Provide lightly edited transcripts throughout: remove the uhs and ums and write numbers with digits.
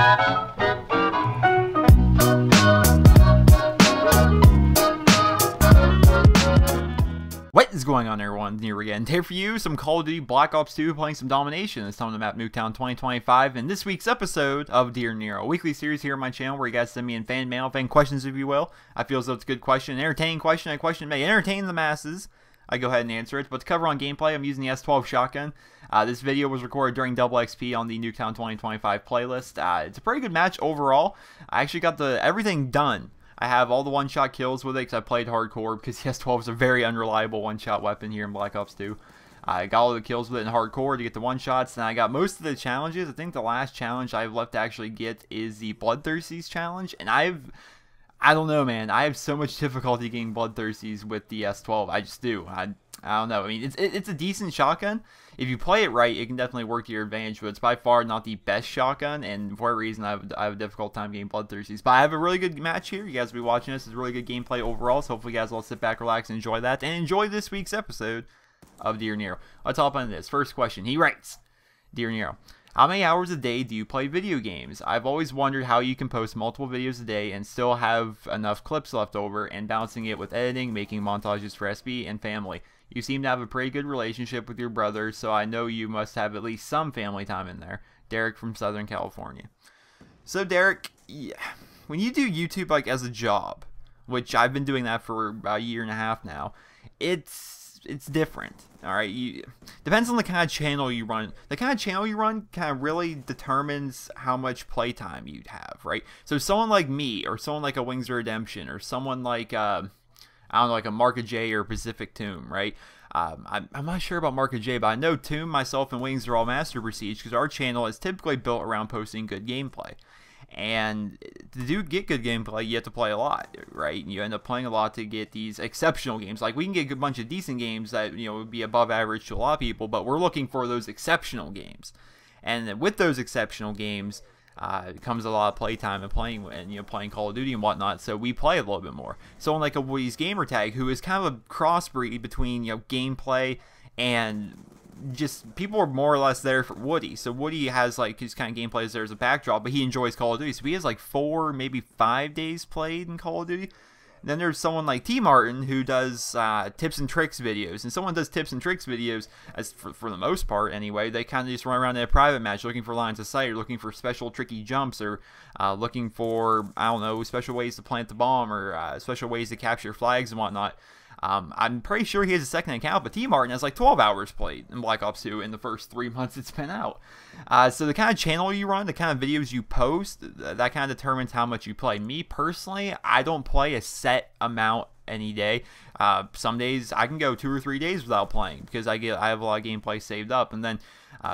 What is going on, everyone? Nero again. Here for you, some Call of Duty Black Ops 2 playing some Domination. It's time to map Nuketown 2025 in this week's episode of Dear Nero, a weekly series here on my channel where you guys send me in fan mail, fan questions if you will. I feel as though it's a good question, an entertaining question, a question that may entertain the masses. I go ahead and answer it. But to cover on gameplay, I'm using the S12 shotgun. This video was recorded during Double XP on the Nuketown 2025 playlist. It's a pretty good match overall. I actually got everything done. I have all the one-shot kills with it because I played hardcore, because the S12 is a very unreliable one-shot weapon here in Black Ops 2. I got all the kills with it in hardcore to get the one-shots, and I got most of the challenges. I think the last challenge I have left to actually get is the Bloodthirsties challenge, and I don't know, man. I have so much difficulty getting Bloodthirsties with the S12. I just do. I don't know. I mean, it's a decent shotgun. If you play it right, it can definitely work to your advantage, but it's by far not the best shotgun, and for a reason, I have a difficult time getting Bloodthirsties. But I have a really good match here. You guys will be watching this. It's really good gameplay overall, so hopefully you guys will sit back, relax, and enjoy that, and enjoy this week's episode of Dear Nero. Let's hop on this. First question. He writes, Dear Nero, how many hours a day do you play video games? I've always wondered how you can post multiple videos a day and still have enough clips left over, and balancing it with editing, making montages for SB, and family. You seem to have a pretty good relationship with your brother, so I know you must have at least some family time in there. Derek from Southern California. So Derek, yeah, when you do YouTube like as a job, which I've been doing that for about a year and a half now, it's different. All right, depends on the kind of channel you run. The kind of channel you run kind of really determines how much playtime you'd have, right? So someone like me, or someone like a Wings of Redemption, or someone like I don't know, like a Marka J or Pacific Tomb, right? I'm not sure about Marka J, but I know Tomb, myself, and Wings are all Master Prestige because our channel is typically built around posting good gameplay. And to get good gameplay, you have to play a lot, right? You end up playing a lot to get these exceptional games. Like, we can get a bunch of decent games that, you know, would be above average to a lot of people, but we're looking for those exceptional games. And with those exceptional games, comes a lot of playtime and playing Call of Duty and whatnot, so we play a little bit more. Someone like a Woody's Gamertag, who is kind of a crossbreed between, you know, gameplay and just people are more or less there for Woody. So Woody has like his kind of gameplay is there as a backdrop, but he enjoys Call of Duty, so he has like 4, maybe 5 days played in Call of Duty. And then there's someone like T Martin who does tips and tricks videos, and someone does tips and tricks videos, as for the most part anyway. They kind of just run around in a private match looking for lines of sight, or looking for special tricky jumps, or looking for, I don't know, special ways to plant the bomb, or special ways to capture flags and whatnot. I'm pretty sure he has a second account, but T Martin has like 12 hours played in Black Ops 2 in the first 3 months it's been out. So the kind of channel you run, the kind of videos you post, that kind of determines how much you play. Me personally, I don't play a set amount any day. Some days I can go 2 or 3 days without playing because I have a lot of gameplay saved up, and then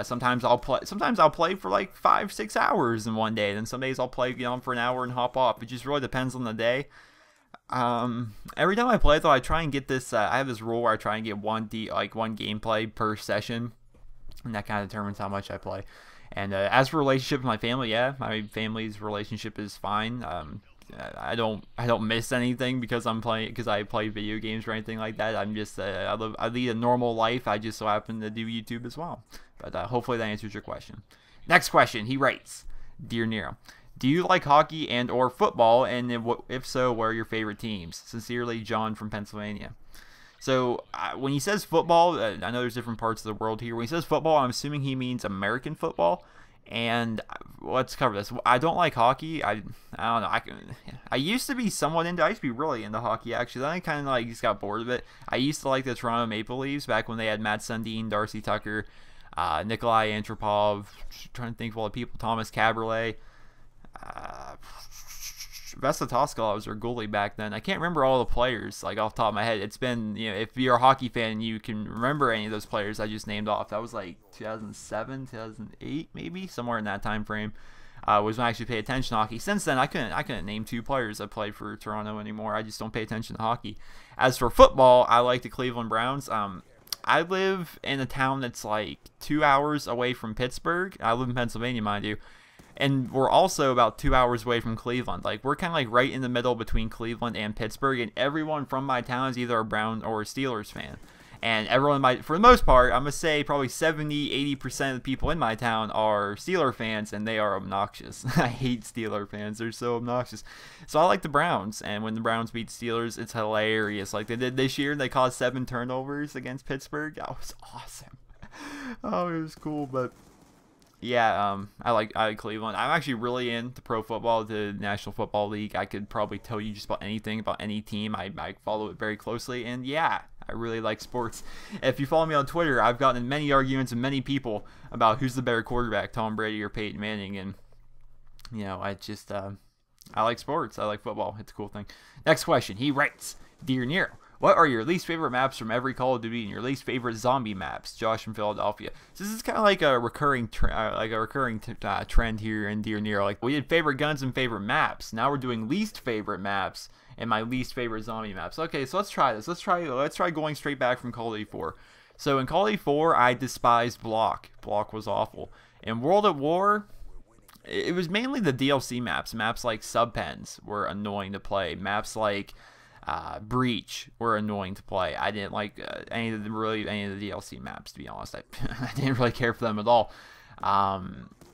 sometimes I'll play for like 5-6 hours in one day. Then some days I'll play, you know, for an hour and hop off. It just really depends on the day. Every time I play though, I try and get this, I have this rule where I try and get one gameplay per session, and that kind of determines how much I play. And as for relationship with my family, yeah, my family's relationship is fine. I don't miss anything because I play video games or anything like that. I'm just I lead a normal life. I just so happen to do YouTube as well. But hopefully that answers your question. Next question, he writes, Dear Nero, do you like hockey and or football, and if so, what are your favorite teams? Sincerely, John from Pennsylvania. So when he says football, I know there's different parts of the world here. When he says football, I'm assuming he means American football. And let's cover this. I don't like hockey. I don't know. I used to be somewhat into. I used to be really into hockey actually. Then I kind of like just got bored of it. I used to like the Toronto Maple Leafs back when they had Matt Sundin, Darcy Tucker, Nikolai Antropov. Trying to think of all the people. Thomas Caberlet. Vesa Toskala was their goalie back then. I can't remember all the players like off the top of my head. It's been, you know, if you're a hockey fan, you can remember any of those players I just named off. That was like 2007, 2008, maybe somewhere in that time frame. Was when I actually paid attention to hockey. Since then, I couldn't name 2 players that played for Toronto anymore. I just don't pay attention to hockey. As for football, I like the Cleveland Browns. I live in a town that's like 2 hours away from Pittsburgh. I live in Pennsylvania, mind you. And we're also about 2 hours away from Cleveland. Like, we're kind of like right in the middle between Cleveland and Pittsburgh. And everyone from my town is either a Brown or a Steelers fan. And everyone for the most part, I'm going to say probably 70-80% of the people in my town are Steeler fans, and they are obnoxious. I hate Steeler fans. They're so obnoxious. So I like the Browns, and when the Browns beat Steelers, it's hilarious. Like they did this year, they caused 7 turnovers against Pittsburgh. That was awesome. Oh, it was cool, but yeah, I like Cleveland. I'm actually really into pro football, the National Football League. I could probably tell you just about anything about any team. I follow it very closely, and yeah, I really like sports. If you follow me on Twitter, I've gotten in many arguments with many people about who's the better quarterback, Tom Brady or Peyton Manning, and you know, I like sports. I like football. It's a cool thing. Next question. He writes, Dear Nero, what are your least favorite maps from every Call of Duty and your least favorite zombie maps? Josh from Philadelphia. So this is kind of like a recurring trend here in Dear Nero. Like we did favorite guns and favorite maps. Now we're doing least favorite maps and my least favorite zombie maps. Okay, so let's try this. Let's try going straight back from Call of Duty 4. So in Call of Duty 4, I despised Block. Block was awful. In World at War, it was mainly the DLC maps. Maps like Subpens were annoying to play. Maps like Breach were annoying to play. I didn't like any of the DLC maps, to be honest. I didn't really care for them at all.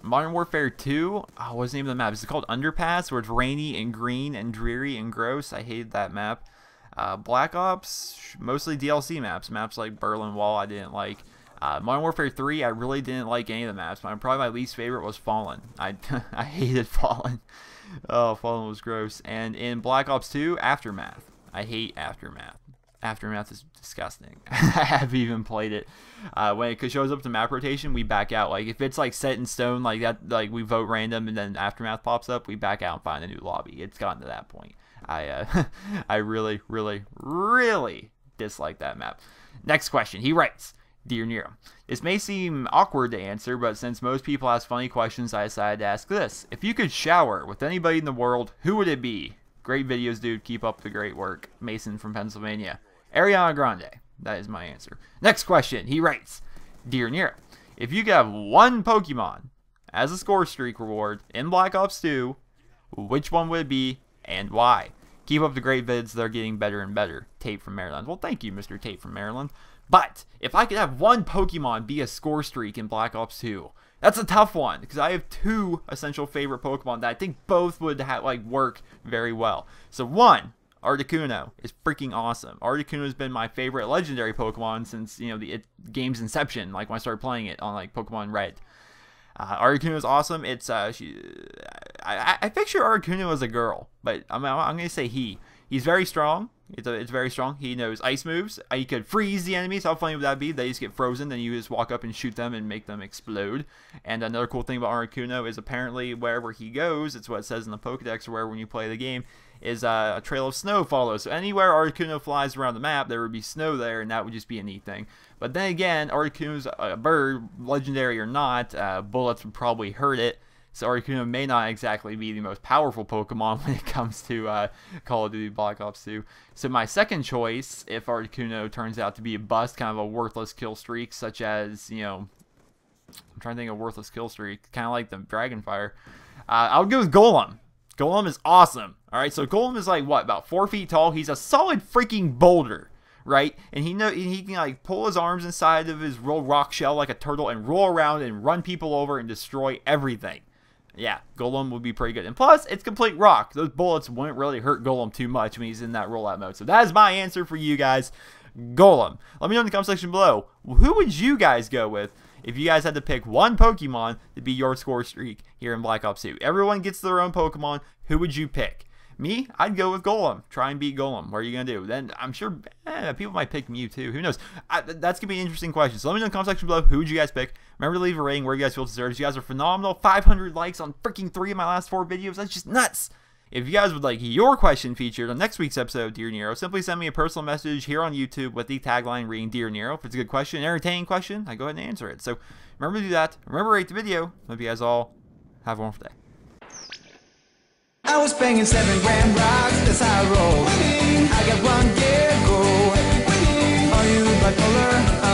Modern Warfare 2, what's the name of the map? Is it called Underpass, where it's rainy and green and dreary and gross? I hated that map. Black Ops, mostly DLC maps. Maps like Berlin Wall, I didn't like. Modern Warfare 3, I really didn't like any of the maps. Probably my least favorite was Fallen. I hated Fallen. Oh, Fallen was gross. And in Black Ops 2, Aftermath. I hate Aftermath. Aftermath is disgusting. I haven't even played it. When it shows up to map rotation, we back out. Like if it's like set in stone like that, like we vote random and then Aftermath pops up, we back out and find a new lobby. It's gotten to that point. I really, really, really dislike that map. Next question. He writes, Dear Nero, this may seem awkward to answer, but since most people ask funny questions, I decided to ask this. If you could shower with anybody in the world, who would it be? Great videos, dude. Keep up the great work. Mason from Pennsylvania. Ariana Grande. That is my answer. Next question. He writes, Dear Nero, if you could have one Pokemon as a score streak reward in Black Ops 2, which one would it be and why? Keep up the great vids. They're getting better and better. Tate from Maryland. Well, thank you, Mr. Tate from Maryland. But if I could have one Pokemon be a score streak in Black Ops 2, that's a tough one because I have 2 essential favorite Pokemon that I think both would work very well. So one, Articuno is freaking awesome. Articuno has been my favorite legendary Pokemon since the game's inception, like when I started playing it on like Pokemon Red. Articuno is awesome. It's I picture Articuno as a girl, but I'm gonna say he. He's very strong. It's very strong. He knows ice moves. He could freeze the enemies. How funny would that be? They just get frozen, then you just walk up and shoot them and make them explode. And another cool thing about Articuno is apparently wherever he goes, it's what it says in the Pokedex or wherever when you play the game, is a trail of snow follows. So anywhere Articuno flies around the map, there would be snow there, and that would just be a neat thing. But then again, Articuno's a bird, legendary or not, bullets would probably hurt it. So Articuno may not exactly be the most powerful Pokemon when it comes to Call of Duty Black Ops 2. So my second choice, if Articuno turns out to be a bust, kind of a worthless kill streak, such as, I'm trying to think of a worthless kill streak, kind of like the Dragonfire, I would go with Golem. Golem is awesome. Alright, so Golem is like, what, about 4 feet tall? He's a solid freaking boulder. Right, and he can like pull his arms inside of his rock shell like a turtle and roll around and run people over and destroy everything. Yeah, Golem would be pretty good. And plus, it's complete rock. Those bullets wouldn't really hurt Golem too much when he's in that rollout mode. So that is my answer for you guys. Golem. Let me know in the comment section below. Who would you guys go with if you guys had to pick one Pokemon to be your score streak here in Black Ops 2? Everyone gets their own Pokemon. Who would you pick? Me, I'd go with Golem. Try and beat Golem. What are you going to do? Then I'm sure people might pick Mewtwo. Who knows? That's going to be an interesting question. So let me know in the comment section below who would you guys pick. Remember to leave a rating where you guys feel deserves. You guys are phenomenal. 500 likes on freaking 3 of my last 4 videos. That's just nuts. If you guys would like your question featured on next week's episode of Dear Nero, simply send me a personal message here on YouTube with the tagline reading Dear Nero. If it's a good question, an entertaining question, I go ahead and answer it. So remember to do that. Remember to rate the video. Hope you guys all have a wonderful day. I was banging 7 grand rocks, that's how I roll. I got 1 year ago. Are you bipolar?